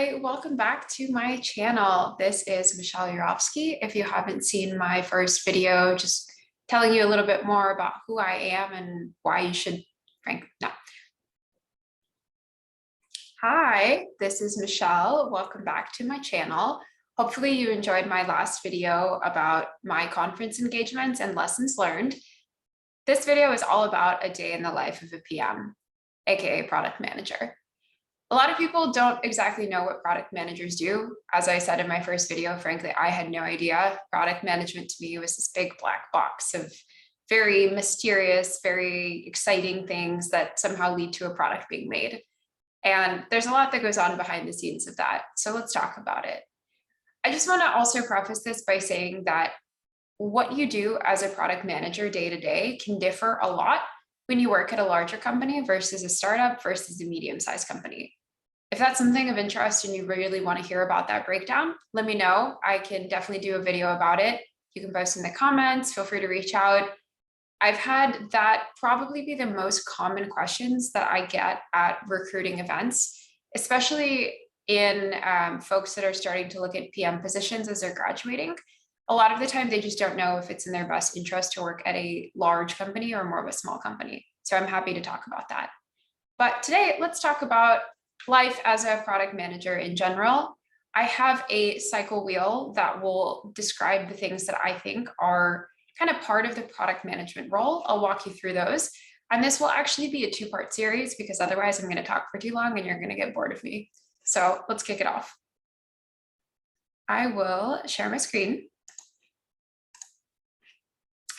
Hi, welcome back to my channel. This is Michelle Yurovsky. If you haven't seen my first video, just telling you a little bit more about who I am and why you should, no. Hi, this is Michelle. Welcome back to my channel. Hopefully you enjoyed my last video about my conference engagements and lessons learned. This video is all about a day in the life of a PM, aka product manager. A lot of people don't exactly know what product managers do. As I said in my first video, frankly, I had no idea. Product management to me was this big black box of very mysterious, very exciting things that somehow lead to a product being made. And there's a lot that goes on behind the scenes of that. So let's talk about it. I just want to also preface this by saying that what you do as a product manager day to day can differ a lot when you work at a larger company versus a startup versus a medium-sized company. If that's something of interest and you really want to hear about that breakdown, let me know. I can definitely do a video about it. You can post in the comments, feel free to reach out. I've had that probably be the most common questions that I get at recruiting events, especially in folks that are starting to look at PM positions as they're graduating. A lot of the time, they just don't know if it's in their best interest to work at a large company or more of a small company. So I'm happy to talk about that. But today, let's talk about life as a product manager in general. I have a cycle wheel that will describe the things that I think are kind of part of the product management role. I'll walk you through those. And this will actually be a two-part series because otherwise I'm going to talk for too long and you're going to get bored of me. So let's kick it off. I will share my screen.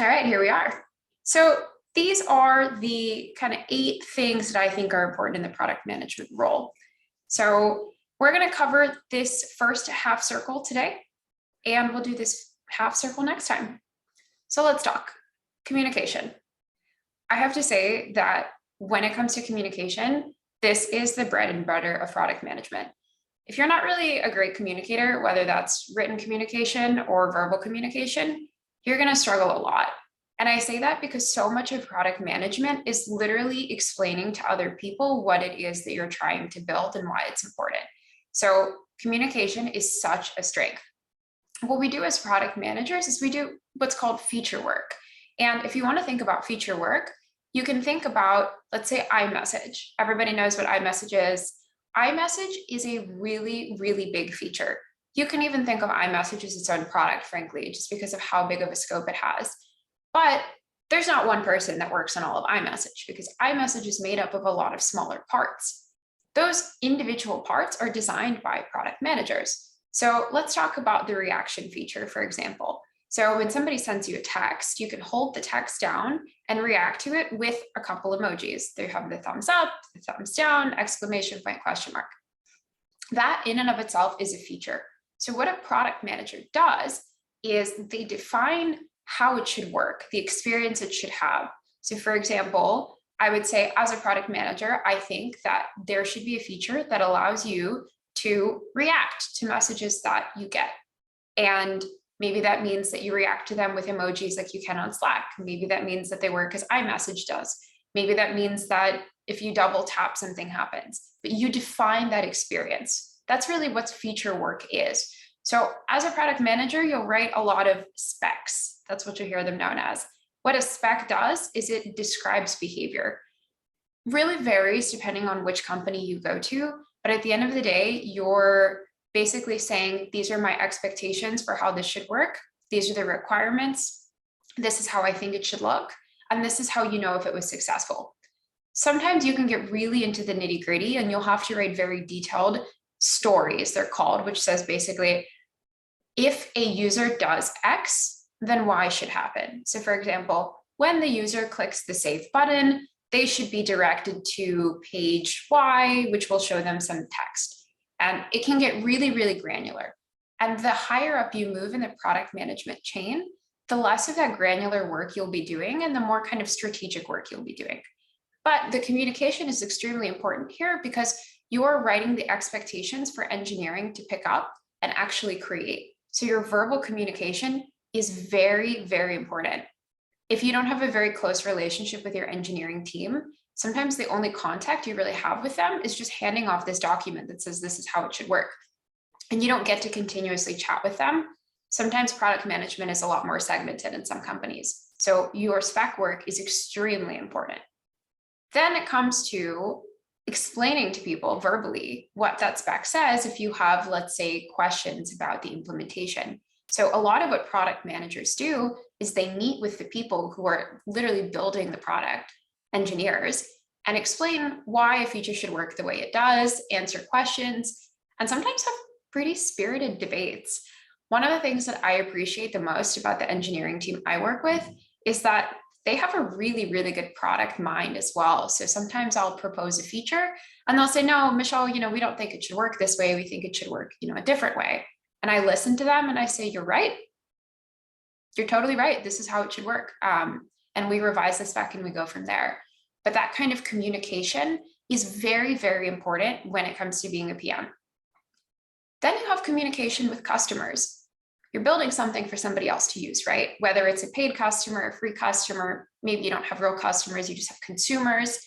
All right, here we are. So these are the kind of 8 things that I think are important in the product management role. So we're going to cover this first half circle today, and we'll do this half circle next time. So let's talk communication. I have to say that when it comes to communication, this is the bread and butter of product management. If you're not really a great communicator, whether that's written communication or verbal communication, you're going to struggle a lot. And I say that because so much of product management is literally explaining to other people what it is that you're trying to build and why it's important. So communication is such a strength. What we do as product managers is we do what's called feature work. And if you want to think about feature work, you can think about, let's say, iMessage. Everybody knows what iMessage is. iMessage is a really, really big feature. You can even think of iMessage as its own product, frankly, just because of how big of a scope it has. But there's not one person that works on all of iMessage because iMessage is made up of a lot of smaller parts. Those individual parts are designed by product managers. So let's talk about the reaction feature, for example. So when somebody sends you a text, you can hold the text down and react to it with a couple emojis. They have the thumbs up, the thumbs down, exclamation point, question mark. That in and of itself is a feature. So what a product manager does is they define how it should work, the experience it should have. So for example, I would say as a product manager, I think that there should be a feature that allows you to react to messages that you get. And maybe that means that you react to them with emojis like you can on Slack. Maybe that means that they work as iMessage does. Maybe that means that if you double tap, something happens, but you define that experience. That's really what feature work is. So as a product manager, you'll write a lot of specs. That's what you hear them known as. What a spec does is it describes behavior. Really varies depending on which company you go to, but at the end of the day, you're basically saying, these are my expectations for how this should work. These are the requirements. This is how I think it should look. And this is how you know if it was successful. Sometimes you can get really into the nitty-gritty and you'll have to write very detailed stories, they're called, which says basically, if a user does X, then Y should happen. So for example, when the user clicks the save button, they should be directed to page Y, which will show them some text. And it can get really, really granular. And the higher up you move in the product management chain, the less of that granular work you'll be doing and the more kind of strategic work you'll be doing. But the communication is extremely important here because you are writing the expectations for engineering to pick up and actually create. So your verbal communication is very, very important. If you don't have a very close relationship with your engineering team, sometimes the only contact you really have with them is just handing off this document that says this is how it should work. And you don't get to continuously chat with them. Sometimes product management is a lot more segmented in some companies. So your spec work is extremely important. Then it comes to explaining to people verbally what that spec says if you have, let's say, questions about the implementation. So a lot of what product managers do is they meet with the people who are literally building the product, engineers, and explain why a feature should work the way it does, answer questions, and sometimes have pretty spirited debates. One of the things that I appreciate the most about the engineering team I work with is that they have a really, really good product mind as well. So sometimes I'll propose a feature and they'll say, no, Michelle, we don't think it should work this way. We think it should work, a different way. And I listen to them and I say, you're right. You're totally right. This is how it should work. And we revise the spec and we go from there. But that kind of communication is very, very important when it comes to being a PM. Then you have communication with customers. You're building something for somebody else to use, right? Whether it's a paid customer, a free customer, maybe you don't have real customers, you just have consumers.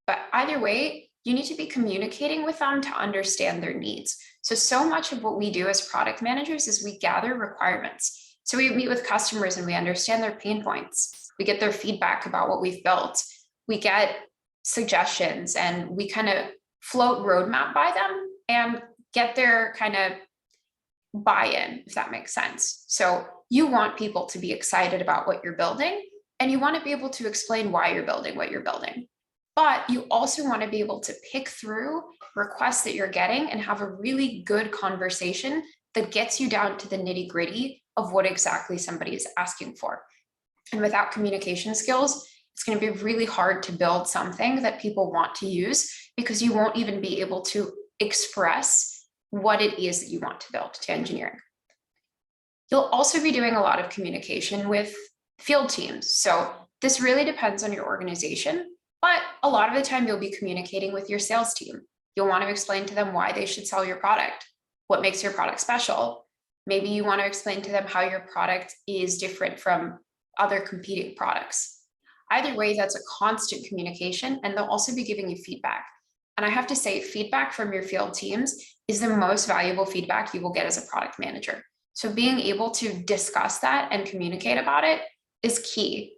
But either way, you need to be communicating with them to understand their needs. So much of what we do as product managers is we gather requirements. So we meet with customers and we understand their pain points. We get their feedback about what we've built. We get suggestions and we kind of float roadmap by them and get their kind of buy-in, if that makes sense. So you want people to be excited about what you're building, and you want to be able to explain why you're building what you're building. But you also want to be able to pick through requests that you're getting and have a really good conversation that gets you down to the nitty-gritty of what exactly somebody is asking for. And without communication skills, it's going to be really hard to build something that people want to use because you won't even be able to express what it is that you want to build to engineering. You'll also be doing a lot of communication with field teams. So this really depends on your organization, but a lot of the time you'll be communicating with your sales team. You'll want to explain to them why they should sell your product, what makes your product special. Maybe you want to explain to them how your product is different from other competing products. Either way, that's a constant communication, and they'll also be giving you feedback. And I have to say, feedback from your field teams is the most valuable feedback you will get as a product manager. So being able to discuss that and communicate about it is key.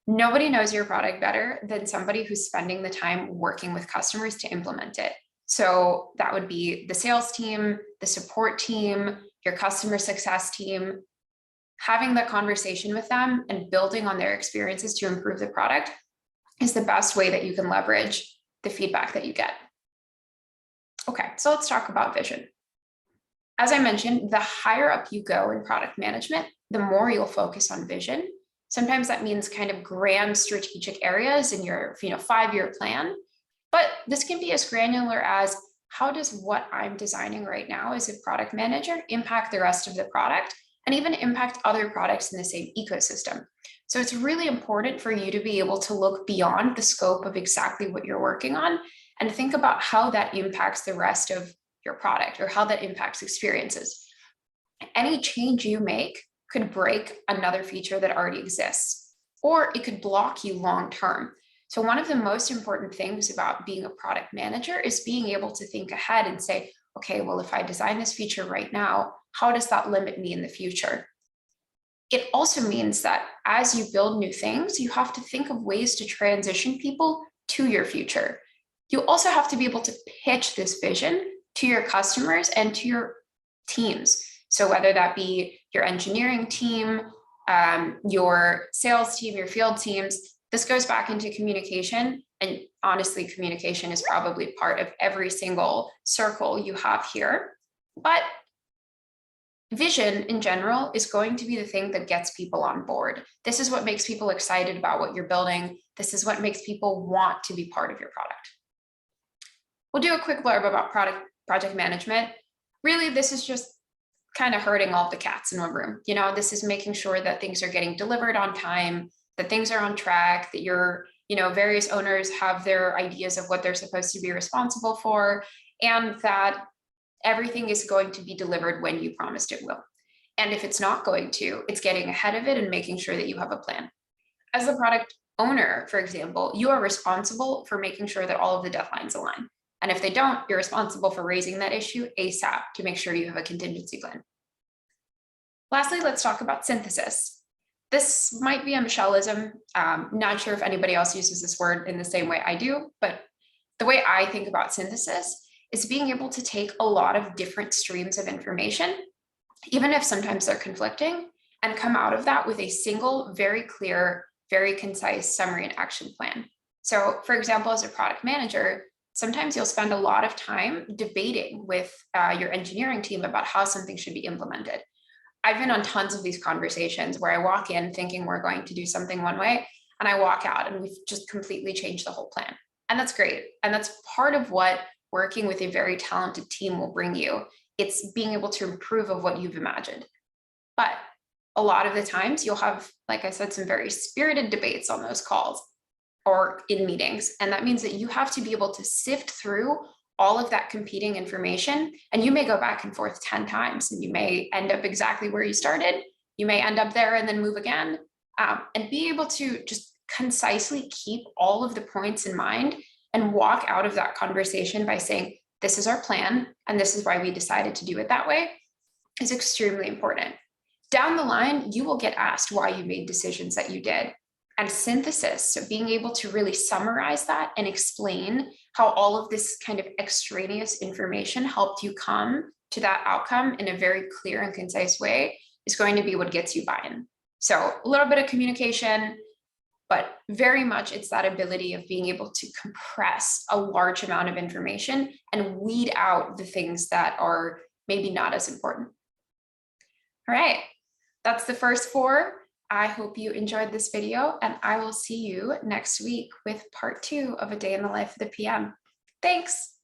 Nobody knows your product better than somebody who's spending the time working with customers to implement it. So that would be the sales team, the support team, your customer success team. Having that conversation with them and building on their experiences to improve the product is the best way that you can leverage the feedback that you get. Okay, so let's talk about vision. As I mentioned, the higher up you go in product management, the more you'll focus on vision. Sometimes that means kind of grand strategic areas in your 5-year plan, but this can be as granular as how does what I'm designing right now as a product manager impact the rest of the product and even impact other products in the same ecosystem. So it's really important for you to be able to look beyond the scope of exactly what you're working on and think about how that impacts the rest of your product or how that impacts experiences. Any change you make could break another feature that already exists, or it could block you long term. So one of the most important things about being a product manager is being able to think ahead and say, okay, well, if I design this feature right now, how does that limit me in the future? It also means that as you build new things, you have to think of ways to transition people to your future. You also have to be able to pitch this vision to your customers and to your teams. So whether that be your engineering team, your sales team, your field teams, this goes back into communication. And honestly, communication is probably part of every single circle you have here. But vision in general is going to be the thing that gets people on board. This is what makes people excited about what you're building. This is what makes people want to be part of your product. We'll do a quick blurb about project management. Really, this is just kind of herding all the cats in one room. This is making sure that things are getting delivered on time, that things are on track, that your various owners have their ideas of what they're supposed to be responsible for, and that everything is going to be delivered when you promised it will. And if it's not going to, it's getting ahead of it and making sure that you have a plan. As the product owner, for example, you are responsible for making sure that all of the deadlines align. And if they don't, you're responsible for raising that issue ASAP to make sure you have a contingency plan. Lastly, let's talk about synthesis. This might be a Michelleism. Not sure if anybody else uses this word in the same way I do, but the way I think about synthesis is being able to take a lot of different streams of information, even if sometimes they're conflicting, and come out of that with a single, very clear, very concise summary and action plan. So for example, as a product manager, sometimes you'll spend a lot of time debating with your engineering team about how something should be implemented. I've been on tons of these conversations where I walk in thinking we're going to do something one way, and I walk out and we've just completely changed the whole plan. And that's great. And that's part of what working with a very talented team will bring you. It's being able to improve of what you've imagined. But a lot of the times you'll have, like I said, some very spirited debates on those calls or in meetings. And that means that you have to be able to sift through all of that competing information. And you may go back and forth 10 times and you may end up exactly where you started. You may end up there and then move again, and be able to just concisely keep all of the points in mind and walk out of that conversation by saying, this is our plan, and this is why we decided to do it that way, is extremely important. Down the line, you will get asked why you made decisions that you did. And synthesis, so being able to really summarize that and explain how all of this kind of extraneous information helped you come to that outcome in a very clear and concise way, is going to be what gets you buy-in. So a little bit of communication, but very much it's that ability of being able to compress a large amount of information and weed out the things that are maybe not as important. All right, that's the first 4. I hope you enjoyed this video, and I will see you next week with part 2 of A Day in the Life of the PM. Thanks.